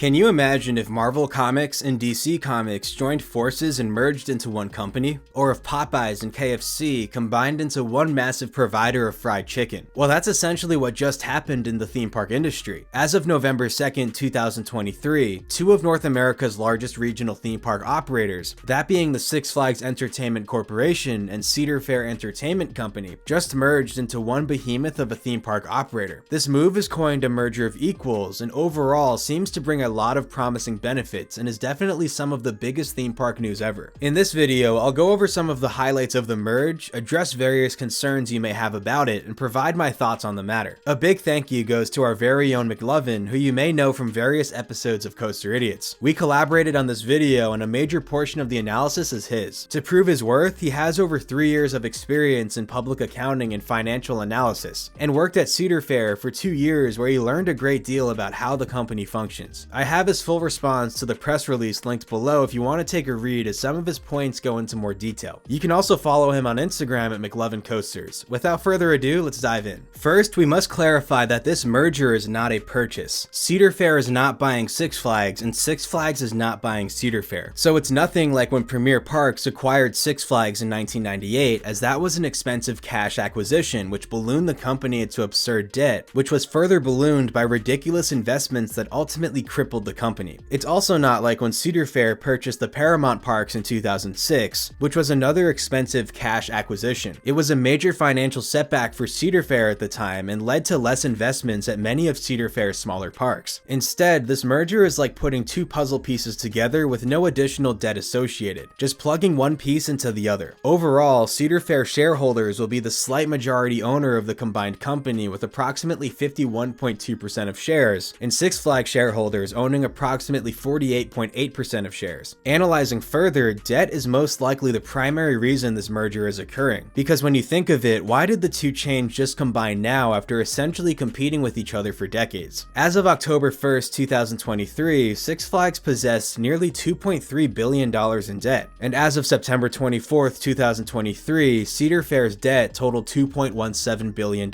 Can you imagine if Marvel Comics and DC Comics joined forces and merged into one company? Or if Popeyes and KFC combined into one massive provider of fried chicken? Well, that's essentially what just happened in the theme park industry. As of November 2nd, 2023, two of North America's largest regional theme park operators, that being the Six Flags Entertainment Corporation and Cedar Fair Entertainment Company, just merged into one behemoth of a theme park operator. This move is coined a merger of equals and overall seems to bring a lot of promising benefits and is definitely some of the biggest theme park news ever. In this video, I'll go over some of the highlights of the merge, address various concerns you may have about it, and provide my thoughts on the matter. A big thank you goes to our very own McLovin, who you may know from various episodes of Coaster Idiots. We collaborated on this video and a major portion of the analysis is his. To prove his worth, he has over 3 years of experience in public accounting and financial analysis, and worked at Cedar Fair for 2 years where he learned a great deal about how the company functions. I have his full response to the press release linked below if you want to take a read, as some of his points go into more detail. You can also follow him on Instagram at McLovin Coasters. Without further ado, let's dive in. First, we must clarify that this merger is not a purchase. Cedar Fair is not buying Six Flags, and Six Flags is not buying Cedar Fair. So it's nothing like when Premier Parks acquired Six Flags in 1998, as that was an expensive cash acquisition which ballooned the company into absurd debt, which was further ballooned by ridiculous investments that ultimately crippled the company. It's also not like when Cedar Fair purchased the Paramount Parks in 2006, which was another expensive cash acquisition. It was a major financial setback for Cedar Fair at the time and led to less investments at many of Cedar Fair's smaller parks. Instead, this merger is like putting two puzzle pieces together with no additional debt associated, just plugging one piece into the other. Overall, Cedar Fair shareholders will be the slight majority owner of the combined company with approximately 51.2% of shares, and Six Flags shareholders owning approximately 48.8% of shares. Analyzing further, debt is most likely the primary reason this merger is occurring, because when you think of it, why did the two chains just combine now after essentially competing with each other for decades? As of October 1st, 2023, Six Flags possessed nearly $2.3 billion in debt, and as of September 24th, 2023, Cedar Fair's debt totaled $2.17 billion.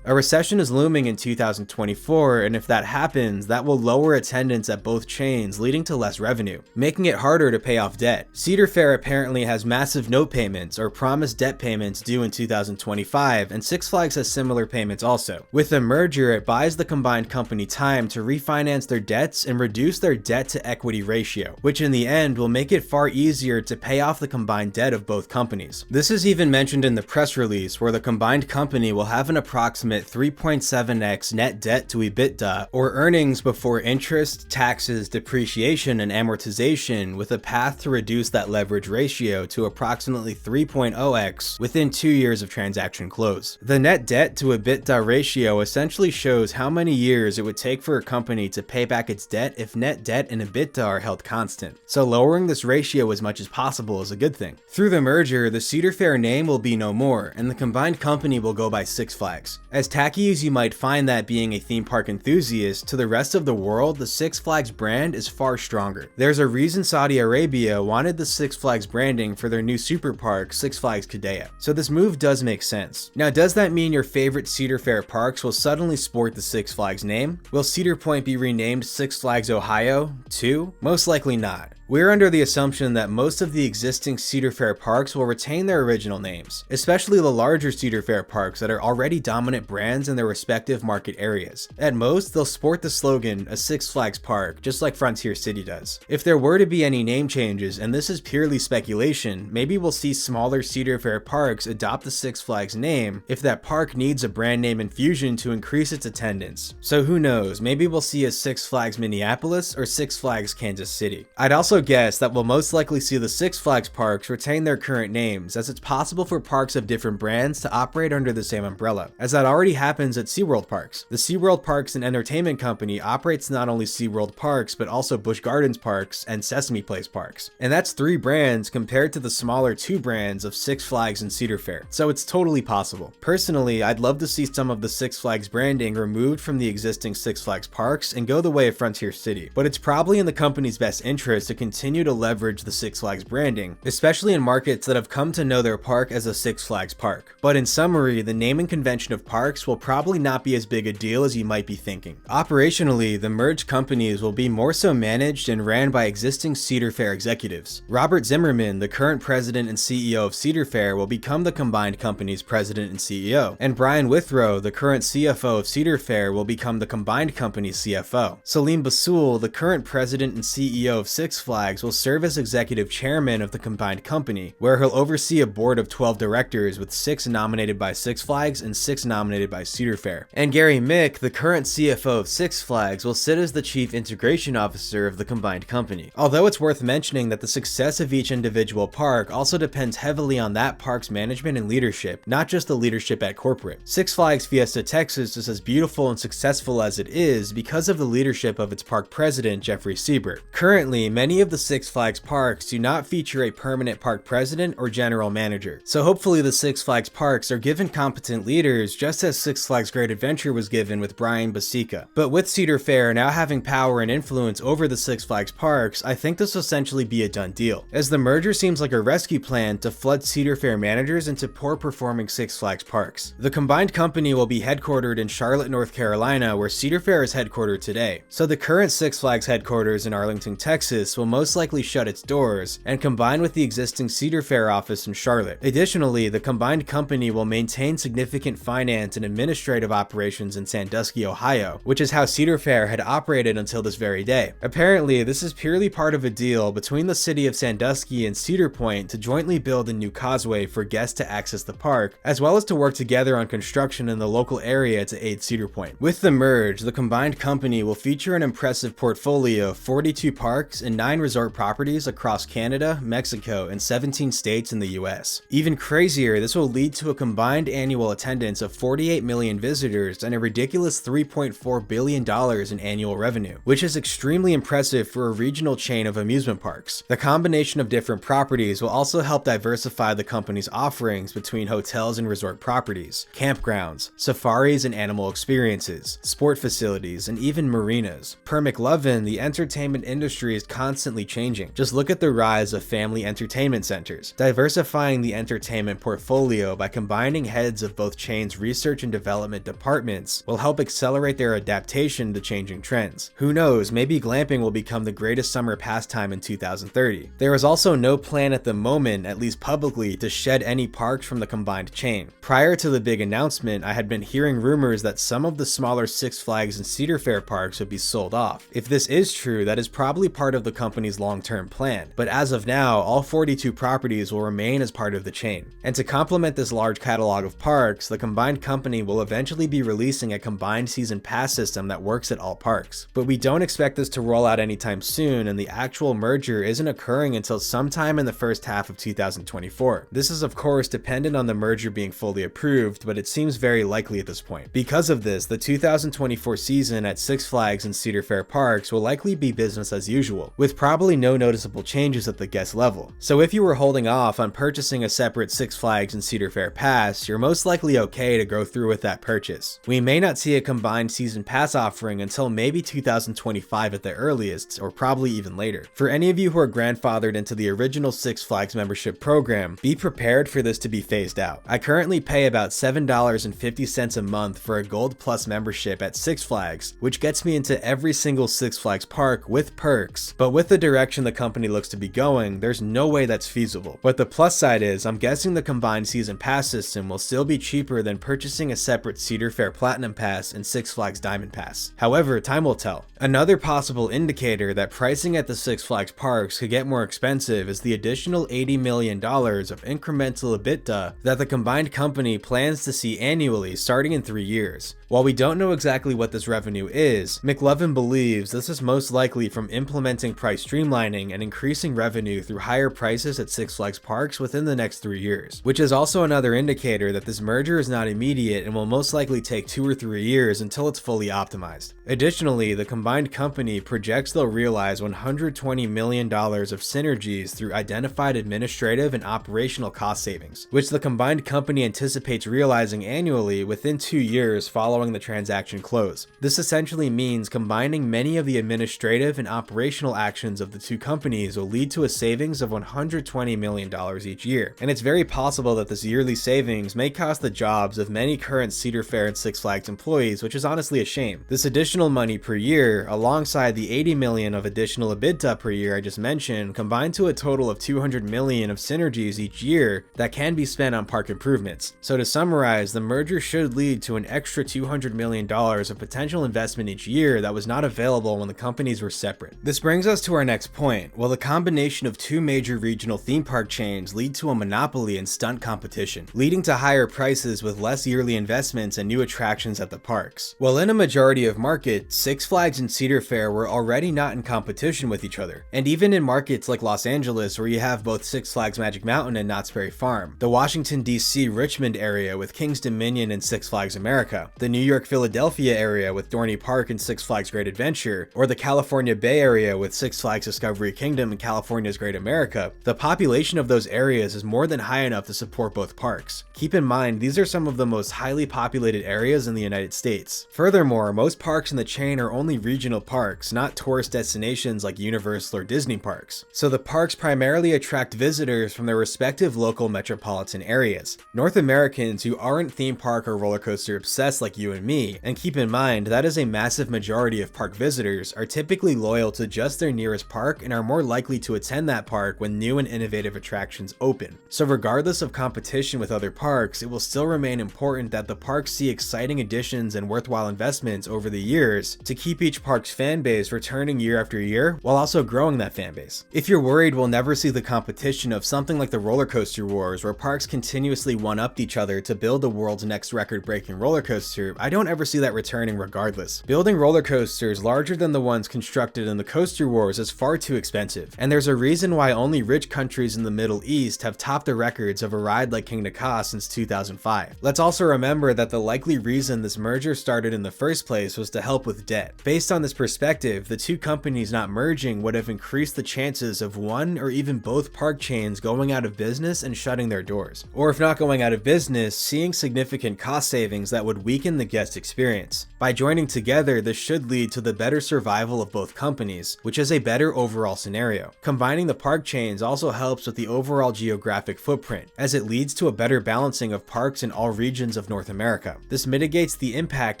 A recession is looming in 2024, and if that happens, that will lower attendance at both chains, leading to less revenue, making it harder to pay off debt. Cedar Fair apparently has massive note payments or promised debt payments due in 2025, and Six Flags has similar payments also. With the merger, it buys the combined company time to refinance their debts and reduce their debt to equity ratio, which in the end will make it far easier to pay off the combined debt of both companies. This is even mentioned in the press release, where the combined company will have an approximate 3.7x net debt to EBITDA, or earnings before interest, taxes, depreciation, and amortization, with a path to reduce that leverage ratio to approximately 3.0x within 2 years of transaction close. The net debt to EBITDA ratio essentially shows how many years it would take for a company to pay back its debt if net debt and EBITDA are held constant. So lowering this ratio as much as possible is a good thing. Through the merger, the Cedar Fair name will be no more, and the combined company will go by Six Flags. As tacky as you might find that being a theme park enthusiast, to the rest of the world, the Six Flags brand is far stronger. There's a reason Saudi Arabia wanted the Six Flags branding for their new super park, Six Flags Qiddiya. So this move does make sense. Now, does that mean your favorite Cedar Fair parks will suddenly sport the Six Flags name? Will Cedar Point be renamed Six Flags Ohio, too? Most likely not. We're under the assumption that most of the existing Cedar Fair parks will retain their original names, especially the larger Cedar Fair parks that are already dominant brands in their respective market areas. At most, they'll sport the slogan, a Six Flags park, just like Frontier City does. If there were to be any name changes, and this is purely speculation, maybe we'll see smaller Cedar Fair parks adopt the Six Flags name if that park needs a brand name infusion to increase its attendance. So who knows, maybe we'll see a Six Flags Minneapolis or Six Flags Kansas City. I'd also guess that we'll most likely see the Six Flags parks retain their current names, as it's possible for parks of different brands to operate under the same umbrella, as that already happens at SeaWorld parks. The SeaWorld Parks and Entertainment Company operates not only SeaWorld parks, but also Busch Gardens parks and Sesame Place parks. And that's 3 brands compared to the smaller 2 brands of Six Flags and Cedar Fair, so it's totally possible. Personally, I'd love to see some of the Six Flags branding removed from the existing Six Flags parks and go the way of Frontier City, but it's probably in the company's best interest to continue continue to leverage the Six Flags branding, especially in markets that have come to know their park as a Six Flags park. But in summary, the naming convention of parks will probably not be as big a deal as you might be thinking. Operationally, the merged companies will be more so managed and ran by existing Cedar Fair executives. Robert Zimmerman, the current president and CEO of Cedar Fair, will become the combined company's president and CEO, and Brian Withrow, the current CFO of Cedar Fair, will become the combined company's CFO. Salim Basul, the current president and CEO of Six Flags, will serve as executive chairman of the combined company, where he'll oversee a board of 12 directors with 6 nominated by Six Flags and 6 nominated by Cedar Fair. And Gary Mick, the current CFO of Six Flags, will sit as the chief integration officer of the combined company. Although it's worth mentioning that the success of each individual park also depends heavily on that park's management and leadership, not just the leadership at corporate. Six Flags Fiesta Texas is as beautiful and successful as it is because of the leadership of its park president, Jeffrey Siebert. Currently, many of the Six Flags parks do not feature a permanent park president or general manager, so hopefully the Six Flags parks are given competent leaders, just as Six Flags Great Adventure was given with Brian Basica. But with Cedar Fair now having power and influence over the Six Flags parks, I think this will essentially be a done deal, as the merger seems like a rescue plan to flood Cedar Fair managers into poor performing Six Flags parks. The combined company will be headquartered in Charlotte, North Carolina, where Cedar Fair is headquartered today. So the current Six Flags headquarters in Arlington, Texas will most likely shut its doors and combine with the existing Cedar Fair office in Charlotte. Additionally, the combined company will maintain significant finance and administrative operations in Sandusky, Ohio, which is how Cedar Fair had operated until this very day. Apparently, this is purely part of a deal between the city of Sandusky and Cedar Point to jointly build a new causeway for guests to access the park, as well as to work together on construction in the local area to aid Cedar Point. With the merge, the combined company will feature an impressive portfolio of 42 parks and 9 resort properties across Canada, Mexico, and 17 states in the US. Even crazier, this will lead to a combined annual attendance of 48 million visitors and a ridiculous $3.4 billion in annual revenue, which is extremely impressive for a regional chain of amusement parks. The combination of different properties will also help diversify the company's offerings between hotels and resort properties, campgrounds, safaris and animal experiences, sport facilities, and even marinas. Per McLovin, the entertainment industry is constantly changing. Just look at the rise of family entertainment centers. Diversifying the entertainment portfolio by combining heads of both chains' research and development departments will help accelerate their adaptation to changing trends. Who knows, maybe glamping will become the greatest summer pastime in 2030. There is also no plan at the moment, at least publicly, to shed any parks from the combined chain. Prior to the big announcement, I had been hearing rumors that some of the smaller Six Flags and Cedar Fair parks would be sold off. If this is true, that is probably part of the company's long-term plan, but as of now, all 42 properties will remain as part of the chain. And to complement this large catalog of parks, the combined company will eventually be releasing a combined season pass system that works at all parks. But we don't expect this to roll out anytime soon, and the actual merger isn't occurring until sometime in the first half of 2024. This is of course dependent on the merger being fully approved, but it seems very likely at this point. Because of this, the 2024 season at Six Flags and Cedar Fair parks will likely be business as usual, with probably no noticeable changes at the guest level. So if you were holding off on purchasing a separate Six Flags and Cedar Fair pass, you're most likely okay to go through with that purchase. We may not see a combined season pass offering until maybe 2025 at the earliest, or probably even later. For any of you who are grandfathered into the original Six Flags membership program, be prepared for this to be phased out. I currently pay about $7.50 a month for a Gold Plus membership at Six Flags, which gets me into every single Six Flags park with perks, but with the direction the company looks to be going, there's no way that's feasible. But the plus side is, I'm guessing the combined season pass system will still be cheaper than purchasing a separate Cedar Fair Platinum Pass and Six Flags Diamond Pass. However, time will tell. Another possible indicator that pricing at the Six Flags parks could get more expensive is the additional $80 million of incremental EBITDA that the combined company plans to see annually starting in 3 years. While we don't know exactly what this revenue is, McLovin believes this is most likely from implementing price streamlining and increasing revenue through higher prices at Six Flags parks within the next 3 years, which is also another indicator that this merger is not immediate and will most likely take 2 or 3 years until it's fully optimized. Additionally, the combined company projects they'll realize $120 million of synergies through identified administrative and operational cost savings, which the combined company anticipates realizing annually within 2 years following following the transaction close. This essentially means combining many of the administrative and operational actions of the two companies will lead to a savings of $120 million each year, and it's very possible that this yearly savings may cost the jobs of many current Cedar Fair and Six Flags employees, which is honestly a shame. This additional money per year, alongside the $80 million of additional EBITDA per year I just mentioned, combine to a total of $200 million of synergies each year that can be spent on park improvements. So to summarize, the merger should lead to an extra $200 million of potential investment each year that was not available when the companies were separate. This brings us to our next point. Will the combination of two major regional theme park chains lead to a monopoly and stunt competition, leading to higher prices with less yearly investments and new attractions at the parks? Well, in a majority of markets, Six Flags and Cedar Fair were already not in competition with each other. And even in markets like Los Angeles, where you have both Six Flags Magic Mountain and Knott's Berry Farm, the Washington, D.C. Richmond area with King's Dominion and Six Flags America, the New York, Philadelphia area with Dorney Park and Six Flags Great Adventure, or the California Bay Area with Six Flags Discovery Kingdom and California's Great America, the population of those areas is more than high enough to support both parks. Keep in mind, these are some of the most highly populated areas in the United States. Furthermore, most parks in the chain are only regional parks, not tourist destinations like Universal or Disney parks. So the parks primarily attract visitors from their respective local metropolitan areas. North Americans who aren't theme park or roller coaster obsessed like you and me, and keep in mind that is a massive majority of park visitors, are typically loyal to just their nearest park and are more likely to attend that park when new and innovative attractions open. So regardless of competition with other parks, it will still remain important that the parks see exciting additions and worthwhile investments over the years to keep each park's fan base returning year after year while also growing that fan base. If you're worried we'll never see the competition of something like the roller coaster wars, where parks continuously one-upped each other to build the world's next record-breaking roller coaster, I don't ever see that returning regardless. Building roller coasters larger than the ones constructed in the coaster wars is far too expensive, and there's a reason why only rich countries in the Middle East have topped the records of a ride like Kingda Ka since 2005. Let's also remember that the likely reason this merger started in the first place was to help with debt. Based on this perspective, the two companies not merging would have increased the chances of one or even both park chains going out of business and shutting their doors. Or if not going out of business, seeing significant cost savings that would weaken the guest experience. By joining together, this should lead to the better survival of both companies, which is a better overall scenario. Combining the park chains also helps with the overall geographic footprint, as it leads to a better balancing of parks in all regions of North America. This mitigates the impact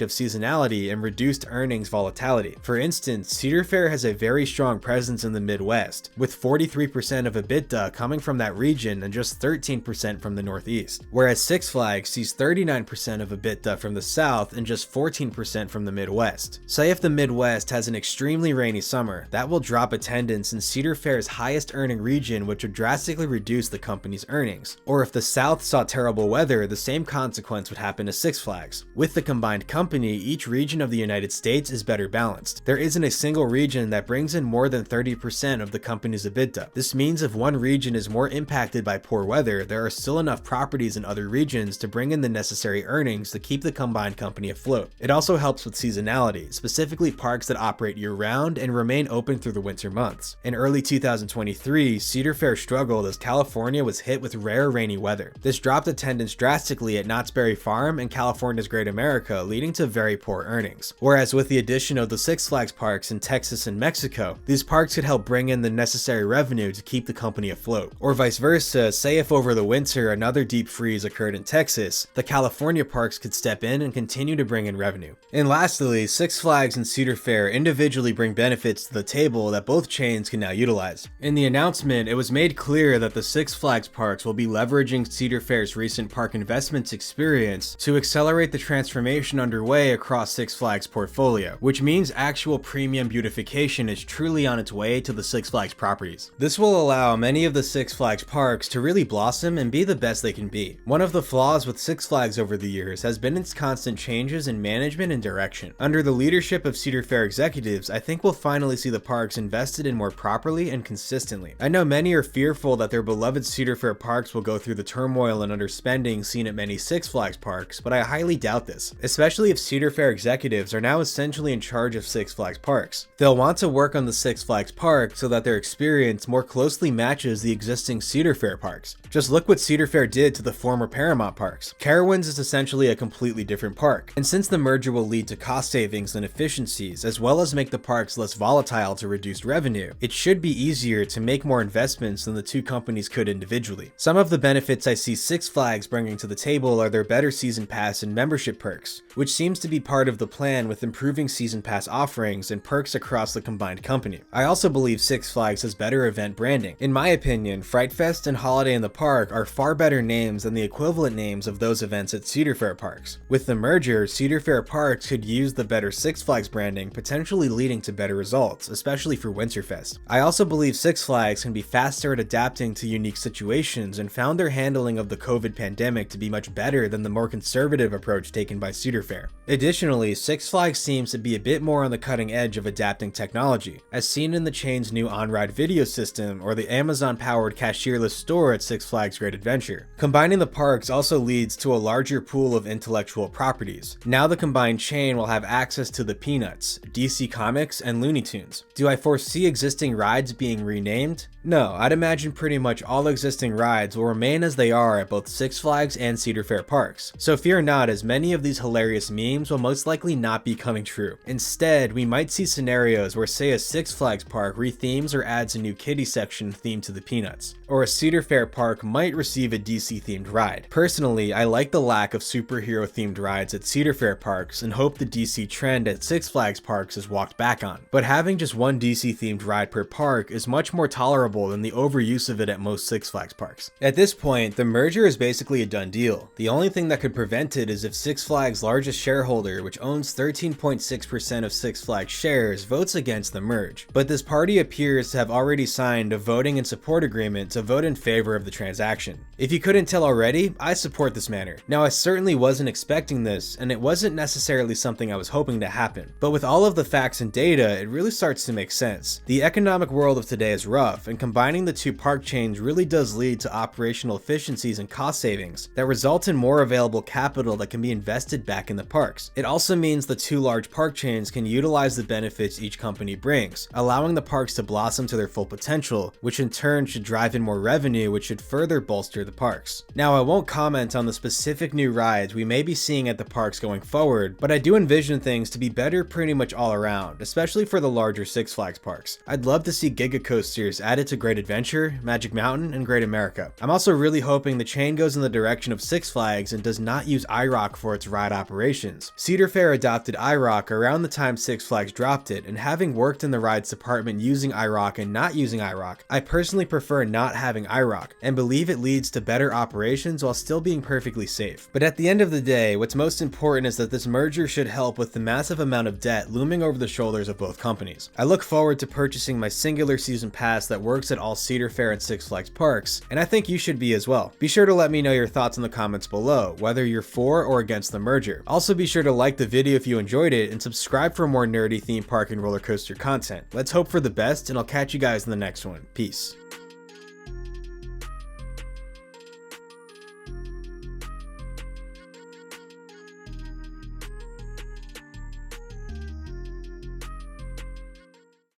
of seasonality and reduced earnings volatility. For instance, Cedar Fair has a very strong presence in the Midwest, with 43% of EBITDA coming from that region and just 13% from the Northeast, whereas Six Flags sees 39% of EBITDA from the South and just 14% from the Midwest. Say if the Midwest has an extremely rainy summer, that will drop attendance in Cedar Fair's highest earning region, which would drastically reduce the company's earnings. Or if the South saw terrible weather, the same consequence would happen to Six Flags. With the combined company, each region of the United States is better balanced. There isn't a single region that brings in more than 30% of the company's EBITDA. This means if one region is more impacted by poor weather, there are still enough properties in other regions to bring in the necessary earnings to keep the combined company afloat. It also helps with seasonality, specifically parks that operate year-round and remain open through the winter months. In early 2023, Cedar Fair struggled as California was hit with rare rainy weather. This dropped attendance drastically at Knott's Berry Farm and California's Great America, leading to very poor earnings. Whereas with the addition of the Six Flags parks in Texas and Mexico, these parks could help bring in the necessary revenue to keep the company afloat. Or vice versa, say if over the winter another deep freeze occurred in Texas, the California parks could step in and continue to bring in revenue. And lastly, Six Flags and Cedar Fair individually bring benefits to the table that both chains can now utilize. In the announcement, it was made clear that the Six Flags parks will be leveraging Cedar Fair's recent park investments experience to accelerate the transformation underway across Six Flags' portfolio, which means actual premium beautification is truly on its way to the Six Flags properties. This will allow many of the Six Flags parks to really blossom and be the best they can be. One of the flaws with Six Flags over the years has been its constant changes in management and different direction. Under the leadership of Cedar Fair executives, I think we'll finally see the parks invested in more properly and consistently. I know many are fearful that their beloved Cedar Fair parks will go through the turmoil and underspending seen at many Six Flags parks, but I highly doubt this, especially if Cedar Fair executives are now essentially in charge of Six Flags parks. They'll want to work on the Six Flags park so that their experience more closely matches the existing Cedar Fair parks. Just look what Cedar Fair did to the former Paramount parks. Carowinds is essentially a completely different park, and since the merger will lead to cost savings and efficiencies, as well as make the parks less volatile to reduce revenue, it should be easier to make more investments than the two companies could individually. Some of the benefits I see Six Flags bringing to the table are their better season pass and membership perks, which seems to be part of the plan with improving season pass offerings and perks across the combined company. I also believe Six Flags has better event branding. In my opinion, Fright Fest and Holiday in the Park are far better names than the equivalent names of those events at Cedar Fair parks. With the merger, Cedar Fair parks could use the better Six Flags branding, potentially leading to better results, especially for Winterfest. I also believe Six Flags can be faster at adapting to unique situations and found their handling of the COVID pandemic to be much better than the more conservative approach taken by Cedar Fair. Additionally, Six Flags seems to be a bit more on the cutting edge of adapting technology, as seen in the chain's new on-ride video system or the Amazon-powered cashierless store at Six Flags Great Adventure. Combining the parks also leads to a larger pool of intellectual properties. Now the combined chain will have access to the Peanuts, DC Comics, and Looney Tunes. Do I foresee existing rides being renamed? No, I'd imagine pretty much all existing rides will remain as they are at both Six Flags and Cedar Fair parks. So fear not, as many of these hilarious memes will most likely not be coming true. Instead, we might see scenarios where, say, a Six Flags park rethemes or adds a new kiddie section themed to the Peanuts, or a Cedar Fair park might receive a DC themed ride. Personally, I like the lack of superhero themed rides at Cedar Fair parks and hope the DC trend at Six Flags parks is walked back on. But having just one DC themed ride per park is much more tolerable than the overuse of it at most Six Flags parks. At this point, the merger is basically a done deal. The only thing that could prevent it is if Six Flags' largest shareholder, which owns 13.6% of Six Flags shares, votes against the merge. But this party appears to have already signed a voting and support agreement to vote in favor of the transaction. If you couldn't tell already, I support this matter. Now, I certainly wasn't expecting this, and it wasn't necessarily something I was hoping to happen. But with all of the facts and data, it really starts to make sense. The economic world of today is rough, and combining the two park chains really does lead to operational efficiencies and cost savings that result in more available capital that can be invested back in the parks. It also means the two large park chains can utilize the benefits each company brings, allowing the parks to blossom to their full potential, which in turn should drive in more revenue, which should further bolster the parks. Now, I won't comment on the specific new rides we may be seeing at the parks going forward, but I do envision things to be better pretty much all around, especially for the larger Six Flags parks. I'd love to see Giga Coasters added to Great Adventure, Magic Mountain, and Great America. I'm also really hoping the chain goes in the direction of Six Flags and does not use IROC for its ride operations. Cedar Fair adopted IROC around the time Six Flags dropped it, and having worked in the rides department using IROC and not using IROC, I personally prefer not having IROC, and believe it leads to better operations while still being perfectly safe. But at the end of the day, what's most important is that this merger should help with the massive amount of debt looming over the shoulders of both companies. I look forward to purchasing my singular season pass that works at all Cedar Fair and Six Flags parks, and I think you should be as well. Be sure to let me know your thoughts in the comments below, whether you're for or against the merger. Also, be sure to like the video if you enjoyed it, and subscribe for more nerdy theme park and roller coaster content. Let's hope for the best, and I'll catch you guys in the next one. Peace.